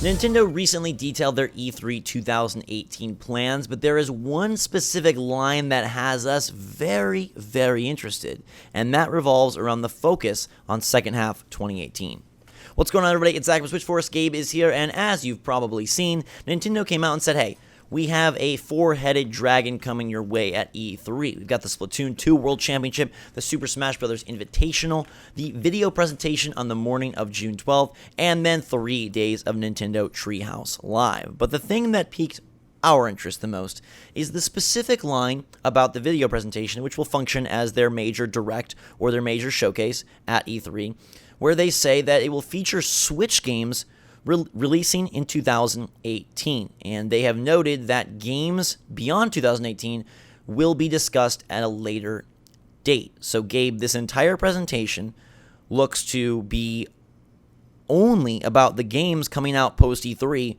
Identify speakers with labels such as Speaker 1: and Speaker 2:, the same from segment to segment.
Speaker 1: Nintendo recently detailed their E3 2018 plans, but there is one specific line that has us very, very interested, and that revolves around the focus on second half 2018. What's going on, everybody? It's Zach from Switchforce. Gabe is here, and as you've probably seen, Nintendo came out and said, hey, we have a four-headed dragon coming your way at E3. We've got the Splatoon 2 World Championship, the Super Smash Bros. Invitational, the video presentation on the morning of June 12th, and then 3 days of Nintendo Treehouse Live. But the thing that piqued our interest the most is the specific line about the video presentation, which will function as their major direct or their major showcase at E3, where they say that it will feature Switch games releasing in 2018, and they have noted that games beyond 2018 will be discussed at a later date. So Gabe, this entire presentation looks to be only about the games coming out post E3,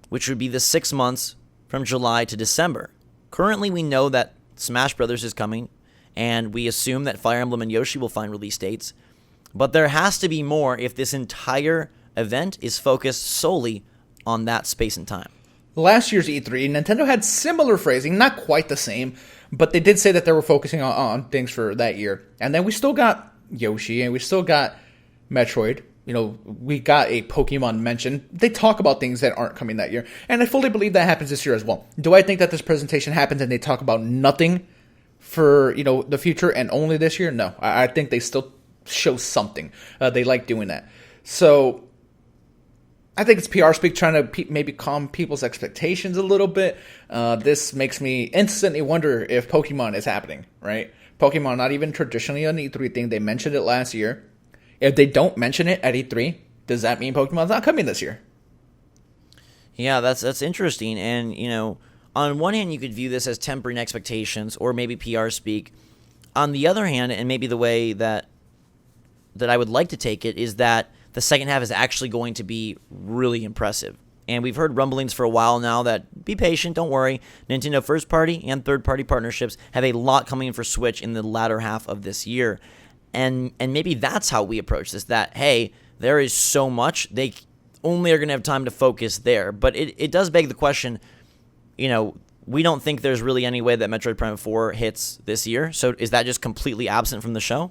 Speaker 1: which would be the 6 months from July to December. Currently, we know that Smash Bros. Is coming, and we assume that Fire Emblem and Yoshi will find release dates, but there has to be more if this entire event is focused solely on that space and time.
Speaker 2: Last year's E3, Nintendo had similar phrasing, not quite the same, but they did say that they were focusing on things for that year. And then we still got Yoshi, and we still got Metroid. You know, we got a Pokemon mention. They talk about things that aren't coming that year. And I fully believe that happens this year as well. Do I think that this presentation happens and they talk about nothing for, the future and only this year? No. I think they still show something. They like doing that. So I think it's PR speak trying to maybe calm people's expectations a little bit. This makes me instantly wonder if Pokemon is happening, right? Pokemon, not even traditionally an E3 thing. They mentioned it last year. If they don't mention it at E3, does that mean Pokemon's not coming this year?
Speaker 1: Yeah, that's interesting. And, on one hand, you could view this as tempering expectations or maybe PR speak. On the other hand, and maybe the way that I would like to take it, is that the second half is actually going to be really impressive. And we've heard rumblings for a while now that, be patient, don't worry, Nintendo first-party and third-party partnerships have a lot coming in for Switch in the latter half of this year. And maybe that's how we approach this, that, hey, there is so much, they only are going to have time to focus there. But it does beg the question, we don't think there's really any way that Metroid Prime 4 hits this year. So is that just completely absent from the show?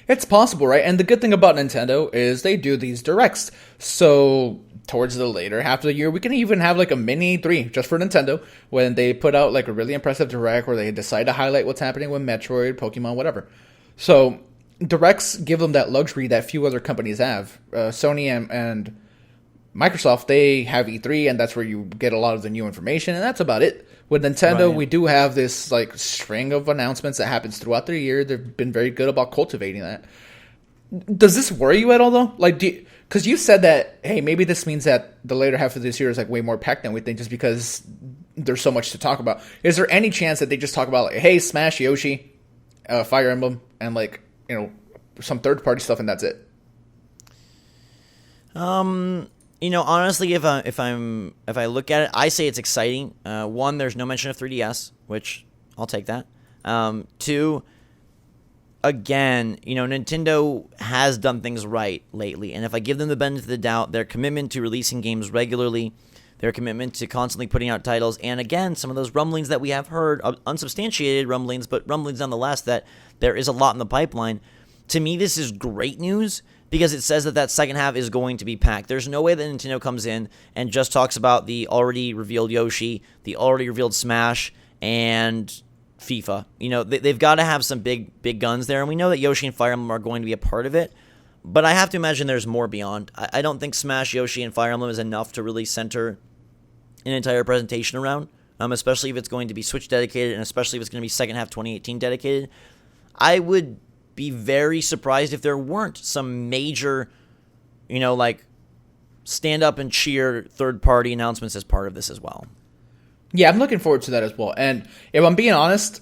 Speaker 2: It's possible, right? And the good thing about Nintendo is they do these directs. So towards the later half of the year, we can even have like a mini 3 just for Nintendo when they put out like a really impressive direct where they decide to highlight what's happening with Metroid, Pokemon, whatever. So directs give them that luxury that few other companies have. Sony and Microsoft, they have E3, and that's where you get a lot of the new information, and that's about it. With Nintendo, We do have this like string of announcements that happens throughout the year. They've been very good about cultivating that. Does this worry you at all, though? Like, because you said that, hey, maybe this means that the later half of this year is like way more packed than we think, just because there's so much to talk about. Is there any chance that they just talk about like, hey, Smash, Yoshi, Fire Emblem, and like some third party stuff, and that's it?
Speaker 1: Honestly, if I look at it, I say it's exciting. One, there's no mention of 3DS, which I'll take that. Two, again, Nintendo has done things right lately, and if I give them the benefit of the doubt, their commitment to releasing games regularly, their commitment to constantly putting out titles, and again, some of those rumblings that we have heard, unsubstantiated rumblings, but rumblings nonetheless, that there is a lot in the pipeline. To me, this is great news, because it says that second half is going to be packed. There's no way that Nintendo comes in and just talks about the already revealed Yoshi, the already revealed Smash, and FIFA. They've got to have some big guns there, and we know that Yoshi and Fire Emblem are going to be a part of it, but I have to imagine there's more beyond. I don't think Smash, Yoshi, and Fire Emblem is enough to really center an entire presentation around, especially if it's going to be Switch dedicated, and especially if it's going to be second half 2018 dedicated. I would be very surprised if there weren't some major, like stand up and cheer third party announcements as part of this as well.
Speaker 2: Yeah, I'm looking forward to that as well. And if I'm being honest,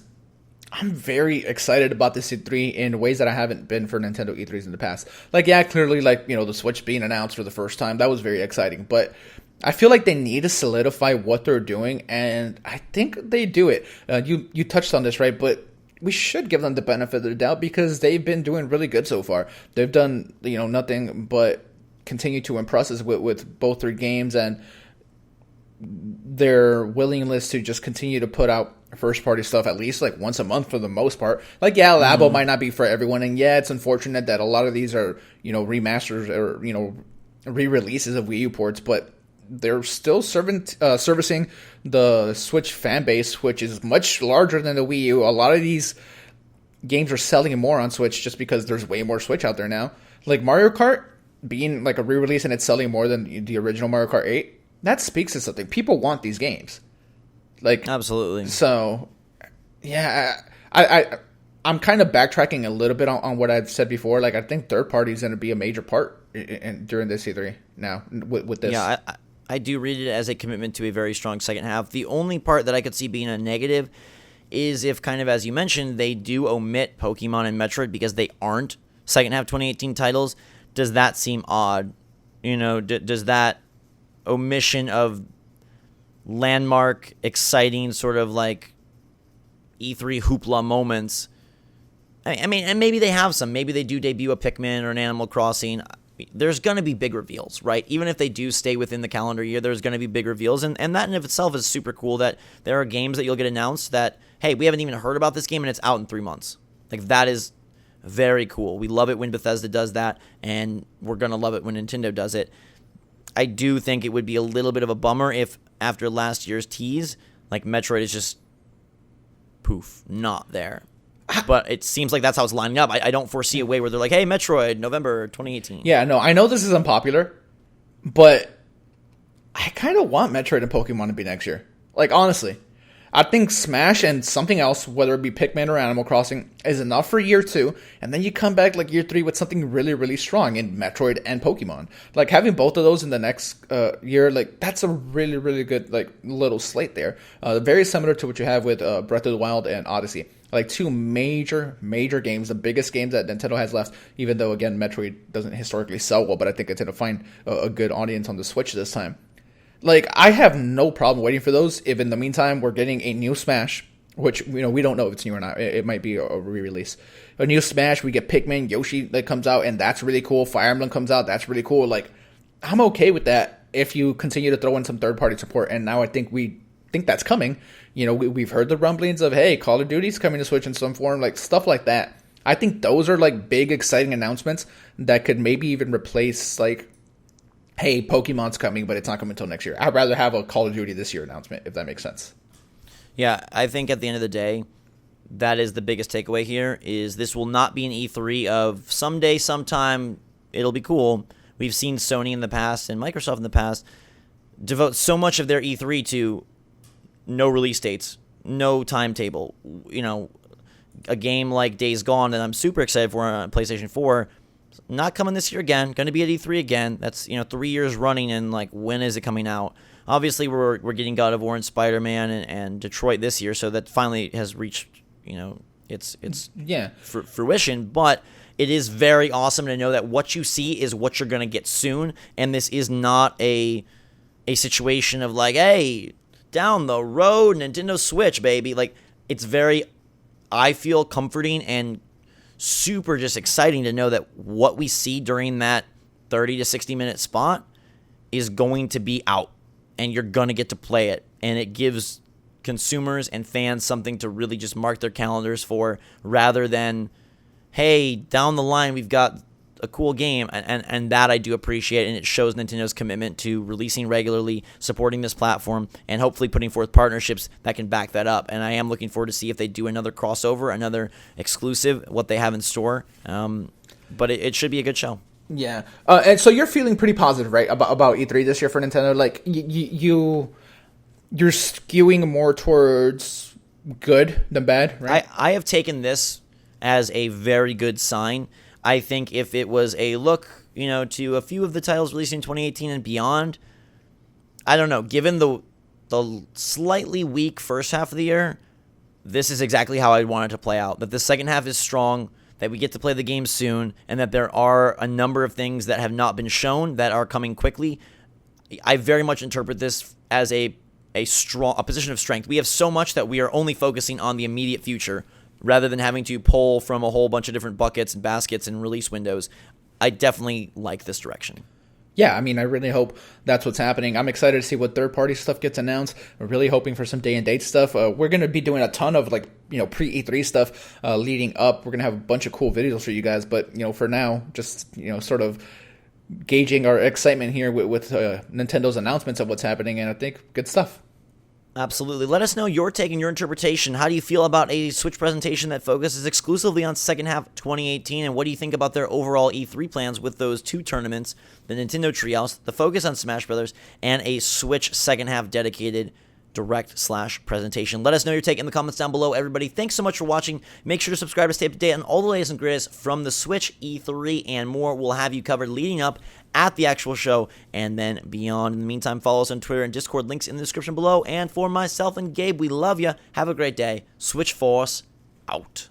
Speaker 2: I'm very excited about this E3 in ways that I haven't been for Nintendo E3s in the past. Like, yeah, clearly, the Switch being announced for the first time, that was very exciting. But I feel like they need to solidify what they're doing, and I think they do it. You touched on this, right? But we should give them the benefit of the doubt because they've been doing really good so far. They've done, nothing but continue to impress us with both their games and their willingness to just continue to put out first party stuff at least like once a month for the most part. Like, yeah, Labo might not be for everyone, and yeah, it's unfortunate that a lot of these are, remasters or, re-releases of Wii U ports, but they're still servicing the Switch fan base, which is much larger than the Wii U. A lot of these games are selling more on Switch just because there's way more Switch out there now. Like Mario Kart being like a re-release and it's selling more than the original Mario Kart 8, that speaks to something. People want these games. Like,
Speaker 1: absolutely.
Speaker 2: So, yeah, I'm kind of backtracking a little bit on what I've said before. Like, I think third party is going to be a major part during this E3 now with this.
Speaker 1: Yeah, I do read it as a commitment to a very strong second half. The only part that I could see being a negative is if, kind of as you mentioned, they do omit Pokemon and Metroid because they aren't second half 2018 titles. Does that seem odd? Does that omission of landmark, exciting sort of like E3 hoopla moments? I mean, and maybe they have some. Maybe they do debut a Pikmin or an Animal Crossing. There's going to be big reveals, right? Even if they do stay within the calendar year, there's going to be big reveals. And that in of itself is super cool that there are games that you'll get announced that, hey, we haven't even heard about this game and it's out in 3 months. Like, that is very cool. We love it when Bethesda does that, and we're going to love it when Nintendo does it. I do think it would be a little bit of a bummer if after last year's tease, like Metroid is just poof, not there. But it seems like that's how it's lining up. I don't foresee a way where they're like, hey, Metroid, November 2018.
Speaker 2: Yeah, no, I know this is unpopular, but I kind of want Metroid and Pokemon to be next year. Like, honestly. I think Smash and something else, whether it be Pikmin or Animal Crossing, is enough for year 2, and then you come back like year 3 with something really, really strong in Metroid and Pokemon. Like, having both of those in the next year, like, that's a really, really good, like, little slate there. Very similar to what you have with Breath of the Wild and Odyssey. Like, 2 major, major games, the biggest games that Nintendo has left, even though, again, Metroid doesn't historically sell well, but I think it's going to find a good audience on the Switch this time. Like, I have no problem waiting for those if in the meantime we're getting a new Smash, which, we don't know if it's new or not. It might be a re-release. A new Smash, we get Pikmin, Yoshi that comes out, and that's really cool. Fire Emblem comes out, that's really cool. Like, I'm okay with that if you continue to throw in some third-party support, and now I think we think that's coming. We've heard the rumblings of, hey, Call of Duty's coming to Switch in some form, like, stuff like that. I think those are, like, big, exciting announcements that could maybe even replace, like, hey, Pokemon's coming, but it's not coming until next year. I'd rather have a Call of Duty this year announcement, if that makes sense.
Speaker 1: Yeah, I think at the end of the day, that is the biggest takeaway here, is this will not be an E3 of someday, sometime, it'll be cool. We've seen Sony in the past and Microsoft in the past devote so much of their E3 to no release dates, no timetable. A game like Days Gone that I'm super excited for on PlayStation 4, not coming this year again, going to be at E3 again. That's 3 years running, and like, when is it coming out? Obviously, we're getting God of War and Spider-Man and Detroit this year, so that finally has reached its fruition. But it is very awesome to know that what you see is what you're going to get soon, and this is not a situation of like, hey, down the road, Nintendo Switch, baby. Like, it's very, I feel, comforting and super just exciting to know that what we see during that 30 to 60 minute spot is going to be out, and you're going to get to play it, and it gives consumers and fans something to really just mark their calendars for, rather than, hey, down the line we've got a cool game, and that I do appreciate, and it shows Nintendo's commitment to releasing regularly, supporting this platform, and hopefully putting forth partnerships that can back that up. And I am looking forward to see if they do another crossover, another exclusive, what they have in store. But it should be a good show.
Speaker 2: Yeah, and so you're feeling pretty positive, right, about E3 this year for Nintendo? Like, you're skewing more towards good than bad, right?
Speaker 1: I have taken this as a very good sign. I think if it was a look, to a few of the titles released in 2018 and beyond, I don't know, given the slightly weak first half of the year, this is exactly how I'd want it to play out. That the second half is strong, that we get to play the game soon, and that there are a number of things that have not been shown that are coming quickly. I very much interpret this as a position of strength. We have so much that we are only focusing on the immediate future, rather than having to pull from a whole bunch of different buckets and baskets and release windows. I definitely like this direction.
Speaker 2: Yeah, I mean, I really hope that's what's happening. I'm excited to see what third-party stuff gets announced. We're really hoping for some day-and-date stuff. We're going to be doing a ton of, like, pre-E3 stuff leading up. We're going to have a bunch of cool videos for you guys. But, for now, just, sort of gauging our excitement here with Nintendo's announcements of what's happening. And I think good stuff.
Speaker 1: Absolutely. Let us know your take and your interpretation. How do you feel about a Switch presentation that focuses exclusively on second half 2018? And what do you think about their overall E3 plans with those two tournaments, the Nintendo Treehouse, the focus on Smash Brothers, and a Switch second half dedicated direct/presentation? Let us know your take in the comments down below, everybody. Thanks so much for watching. Make sure to subscribe to stay up to date on all the latest and greatest from the Switch, E3, and more. We'll have you covered leading up at the actual show and then beyond. In the meantime, follow us on Twitter and Discord, links in the description below. And for myself and Gabe, we love you. Have a great day. Switch Force out.